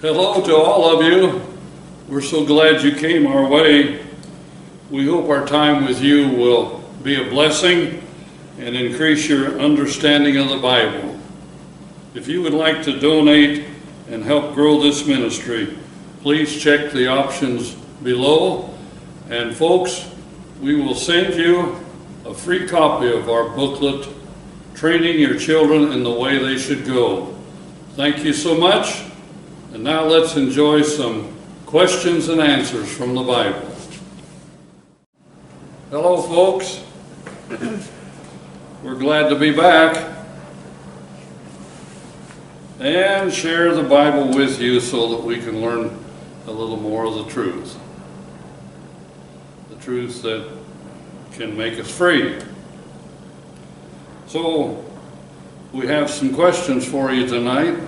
Hello to all of you. We're so glad you came our way. We hope our time with you will be a blessing and increase your understanding of the Bible. If you would like to donate and help grow this ministry, please check the options below. And folks, we will send you a free copy of our booklet, Training Your Children in the Way They Should Go. Thank you so much. And now let's enjoy some questions and answers from the Bible. Hello, folks. We're glad to be back and share the Bible with you so that we can learn a little more of the truth. The truth that can make us free. So, we have some questions for you tonight.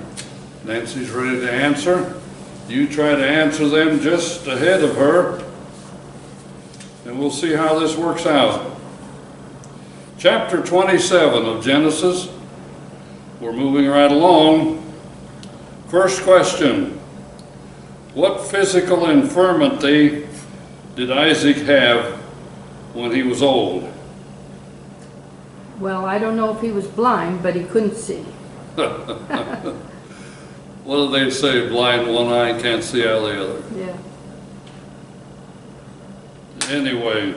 Nancy's ready to answer. You try to answer them just ahead of her, and we'll see how this works out. Chapter 27 of Genesis. We're moving right along. First question. What physical infirmity did Isaac have when he was old? Well, I don't know if he was blind, but he couldn't see. What do they say? Blind one eye, can't see out of the other. Yeah. Anyway,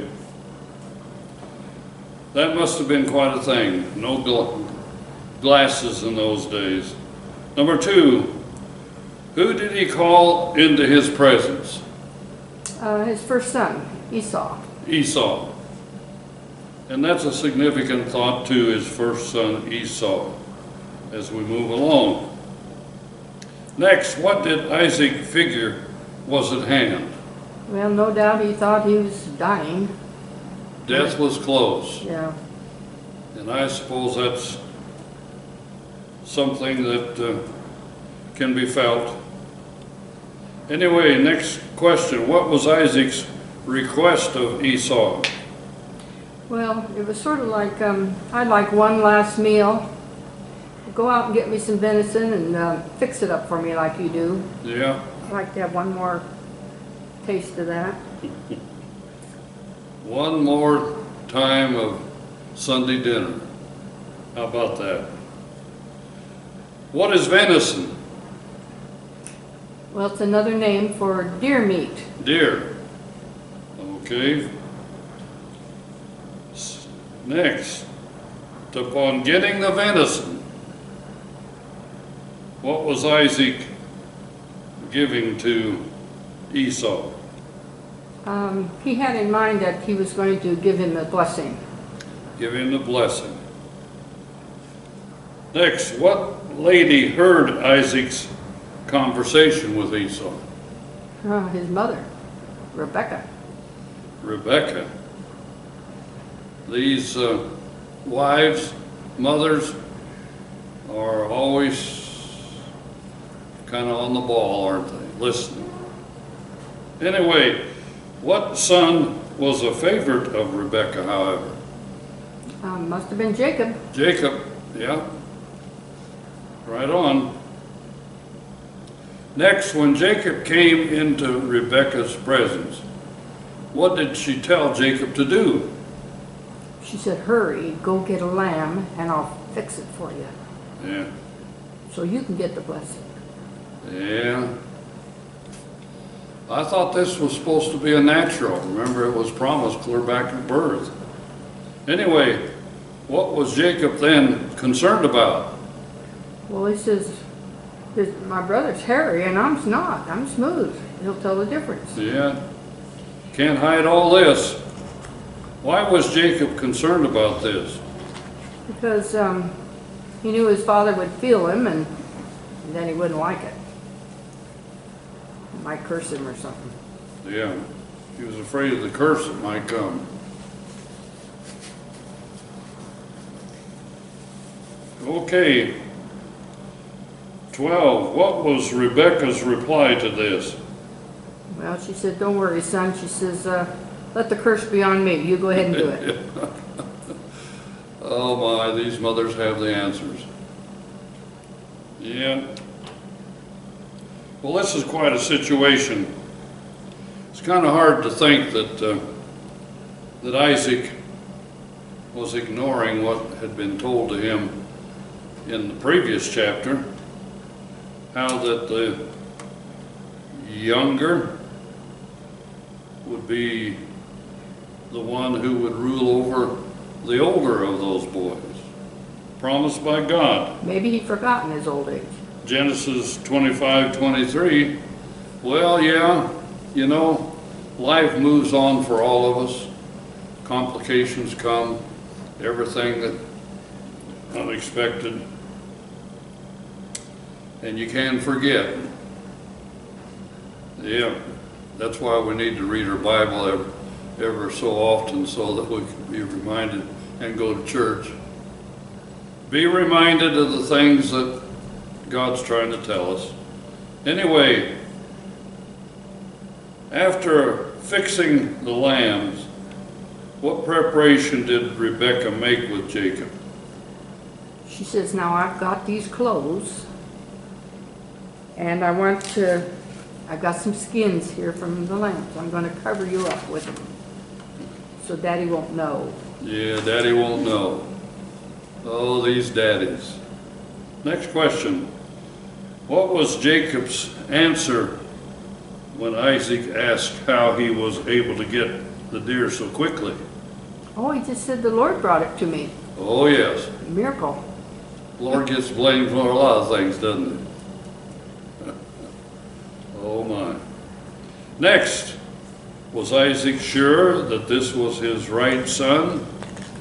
that must have been quite a thing. No glasses in those days. Number 2, who did he call into his presence? His first son, Esau. Esau. And that's a significant thought to his first son, Esau, as we move along. Next, what did Isaac figure was at hand? Well, no doubt he thought he was dying. Death was close. Yeah. And I suppose that's something that can be felt. Anyway, next question. What was Isaac's request of Esau? Well, it was sort of like, I'd like one last meal. Go out and get me some venison and fix it up for me like you do. Yeah. I'd like to have one more taste of that. One more time of Sunday dinner. How about that? What is venison? Well, it's another name for deer meat. Deer. Okay. Next, upon getting the venison, what was Isaac giving to Esau? He had in mind that he was going to give him a blessing. Give him the blessing. Next, what lady heard Isaac's conversation with Esau? His mother, Rebecca. Rebecca. These wives, mothers, are always kind of on the ball, aren't they? Listening. Anyway, what son was a favorite of Rebecca, however? Must have been Jacob. Jacob, yeah. Right on. Next, when Jacob came into Rebecca's presence, what did she tell Jacob to do? She said, hurry, go get a lamb and I'll fix it for you. Yeah. So you can get the blessing. Yeah. I thought this was supposed to be a natural. Remember, it was promised clear back at birth. Anyway, what was Jacob then concerned about? Well, he says, my brother's hairy and I'm not. I'm smooth. He'll tell the difference. Yeah. Can't hide all this. Why was Jacob concerned about this? Because he knew his father would feel him and then he wouldn't like it. He might curse him or something. Yeah. He was afraid of the curse that might come. Okay. 12. What was Rebecca's reply to this? Well, she said, don't worry, son. She says, let the curse be on me. You go ahead and do it. Oh my, these mothers have the answers. Yeah. Well, this is quite a situation. It's kind of hard to think that Isaac was ignoring what had been told to him in the previous chapter, how that the younger would be the one who would rule over the older of those boys, promised by God. Maybe he'd forgotten his old age. Genesis 25:23. Well, yeah, you know, life moves on for all of us. Complications come, everything that unexpected, and you can forget. Yeah, that's why we need to read our Bible ever so often, so that we can be reminded and go to church. Be reminded of the things that God's trying to tell us. Anyway, after fixing the lambs, what preparation did Rebekah make with Jacob? She says, now I've got these clothes, and I've got some skins here from the lambs. I'm going to cover you up with them, so Daddy won't know. Yeah, Daddy won't know. Oh, these daddies. Next question. What was Jacob's answer when Isaac asked how he was able to get the deer so quickly? Oh, he just said the Lord brought it to me. Oh, yes. Miracle. Lord gets blamed for a lot of things, doesn't he? Oh, my. Next, was Isaac sure that this was his right son?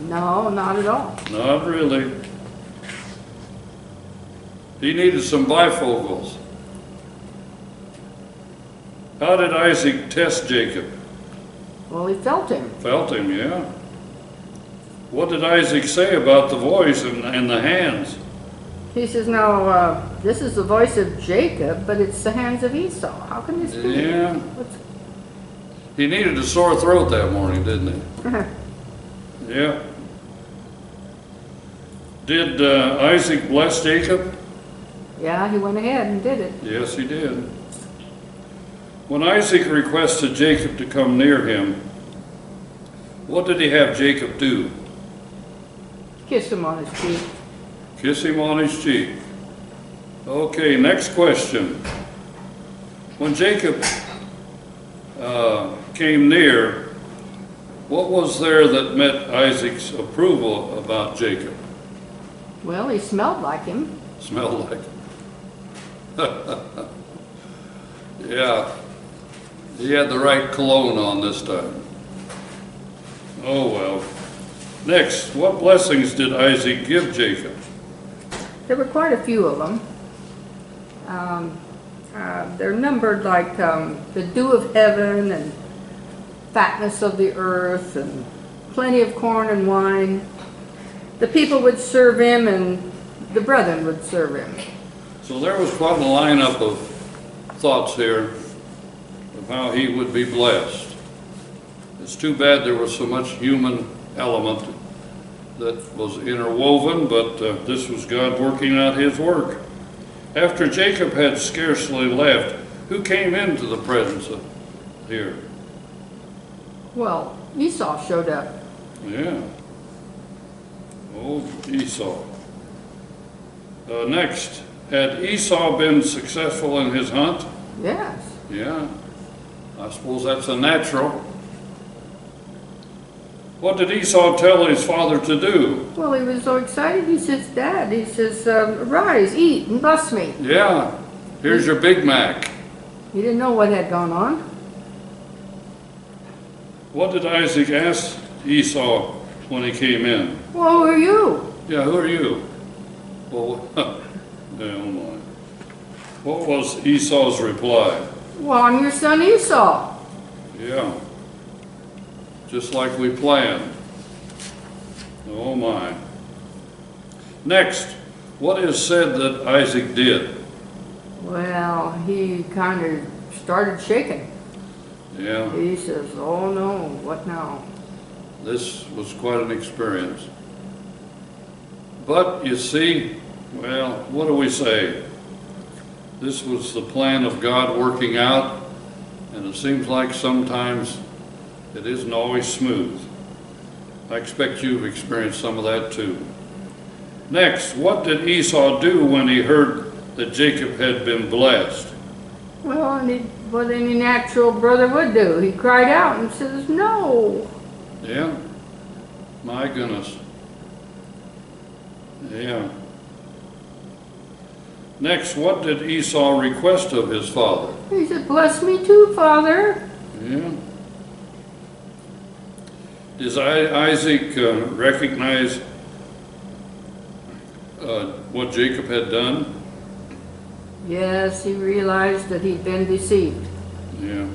No, not at all. Not really. He needed some bifocals. How did Isaac test Jacob? Well, he felt him. Felt him, yeah. What did Isaac say about the voice and the hands? He says, now, this is the voice of Jacob, but it's the hands of Esau. How can this be? Yeah. He needed a sore throat that morning, didn't he? Yeah. Did Isaac bless Jacob? Yeah, he went ahead and did it. Yes, he did. When Isaac requested Jacob to come near him, what did he have Jacob do? Kiss him on his cheek. Kiss him on his cheek. Okay, next question. When Jacob came near, what was there that met Isaac's approval about Jacob? Well, he smelled like him. Smelled like him. Yeah, he had the right cologne on this time. Oh well. Next, what blessings did Isaac give Jacob? There were quite a few of them. They're numbered like the dew of heaven and fatness of the earth and plenty of corn and wine. The people would serve him and the brethren would serve him. So there was quite a lineup of thoughts here of how he would be blessed. It's too bad there was so much human element that was interwoven, but this was God working out his work. After Jacob had scarcely left, who came into the presence of here? Well, Esau showed up. Yeah. Oh, Esau. Next, had Esau been successful in his hunt? Yes. Yeah. I suppose that's a natural. What did Esau tell his father to do? Well, he was so excited. He says, Dad, he says, rise, eat, and bless me. Yeah. Here's your Big Mac. He didn't know what had gone on. What did Isaac ask Esau when he came in? Well, who are you? Yeah, who are you? Well, oh my. What was Esau's reply? Well, I'm your son Esau. Yeah. Just like we planned. Oh my. Next, what is said that Isaac did? Well, he kind of started shaking. Yeah. He says, oh no, what now? This was quite an experience. But you see, well, what do we say? This was the plan of God working out, and it seems like sometimes it isn't always smooth. I expect you've experienced some of that too. Next, what did Esau do when he heard that Jacob had been blessed? Well, what any natural brother would do. He cried out and says, no. Yeah, my goodness. Yeah. Next, what did Esau request of his father? He said, bless me too, Father. Yeah. Does Isaac recognize what Jacob had done? Yes, he realized that he'd been deceived. Yeah.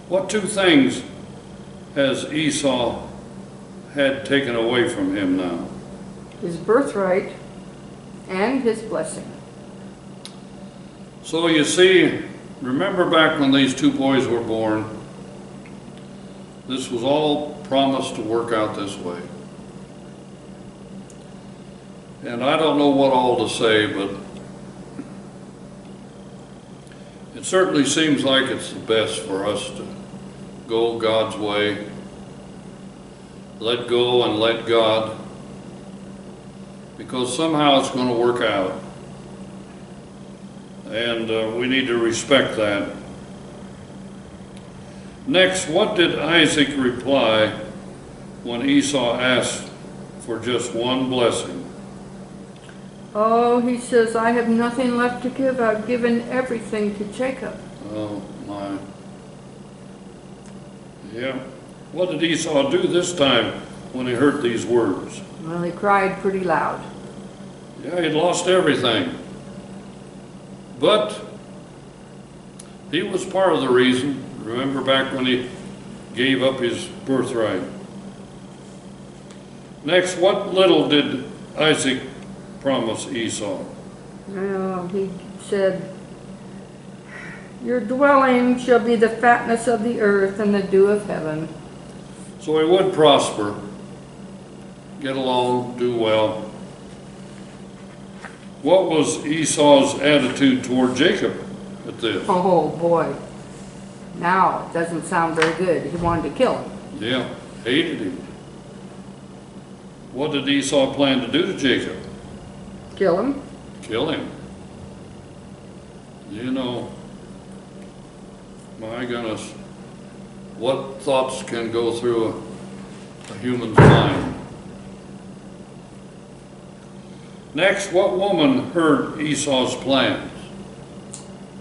What two things has Esau had taken away from him now? His birthright and his blessing. So you see, remember back when these two boys were born, this was all promised to work out this way. And I don't know what all to say, but it certainly seems like it's the best for us to go God's way, let go and let God, because somehow it's going to work out. And we need to respect that. Next, what did Isaac reply when Esau asked for just one blessing? Oh, he says, I have nothing left to give. I've given everything to Jacob. Oh, my. Yeah. What did Esau do this time when he heard these words? Well, he cried pretty loud. Yeah, he'd lost everything. But he was part of the reason. Remember back when he gave up his birthright. Next, what little did Isaac promise Esau? Well, he said, your dwelling shall be the fatness of the earth and the dew of heaven. So he would prosper, get along, do well. What was Esau's attitude toward Jacob at this? Oh boy, now it doesn't sound very good. He wanted to kill him. Yeah, hated him. What did Esau plan to do to Jacob? Kill him? Kill him. You know, my goodness, what thoughts can go through a human's mind? Next, what woman heard Esau's plans?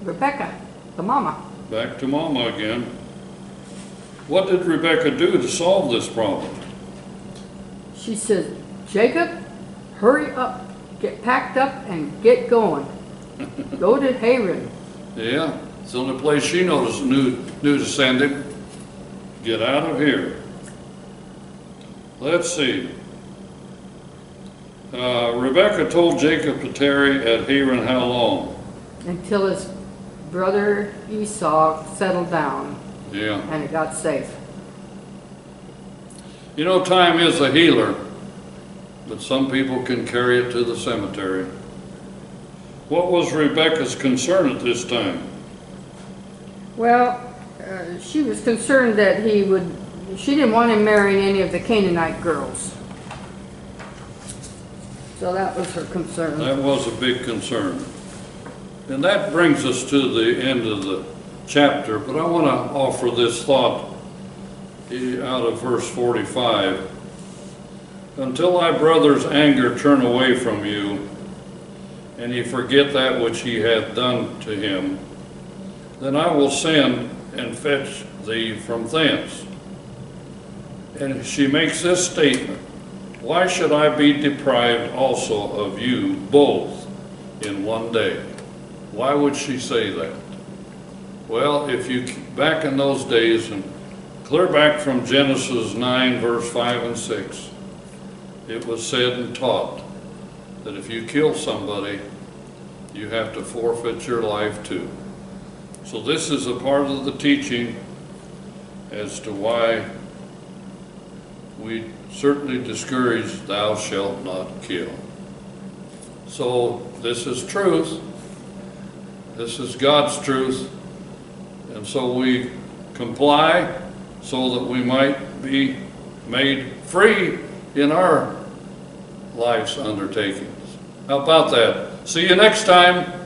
Rebecca, the mama. Back to Mama again. What did Rebecca do to solve this problem? She said, Jacob, hurry up, get packed up and get going. Go to Haran. Yeah, it's the only place she knew to send him. Get out of here. Let's see. Rebecca told Jacob to tarry at Haran how long? Until his brother Esau settled down. Yeah. And it got safe. You know, time is a healer, but some people can carry it to the cemetery. What was Rebecca's concern at this time? Well, she was concerned that she didn't want him marrying any of the Canaanite girls. So that was her concern. That was a big concern. And that brings us to the end of the chapter, but I want to offer this thought out of verse 45. Until thy brother's anger turn away from you, and ye forget that which ye hath done to him, then I will send and fetch thee from thence. And she makes this statement, why should I be deprived also of you both in one day? Why would she say that? Well, if you back in those days and clear back from Genesis 9 verse 5 and 6, it was said and taught that if you kill somebody, you have to forfeit your life too. So this is a part of the teaching as to why we certainly discourage thou shalt not kill. So this is truth. This is God's truth. And so we comply so that we might be made free in our life's undertakings. How about that? See you next time.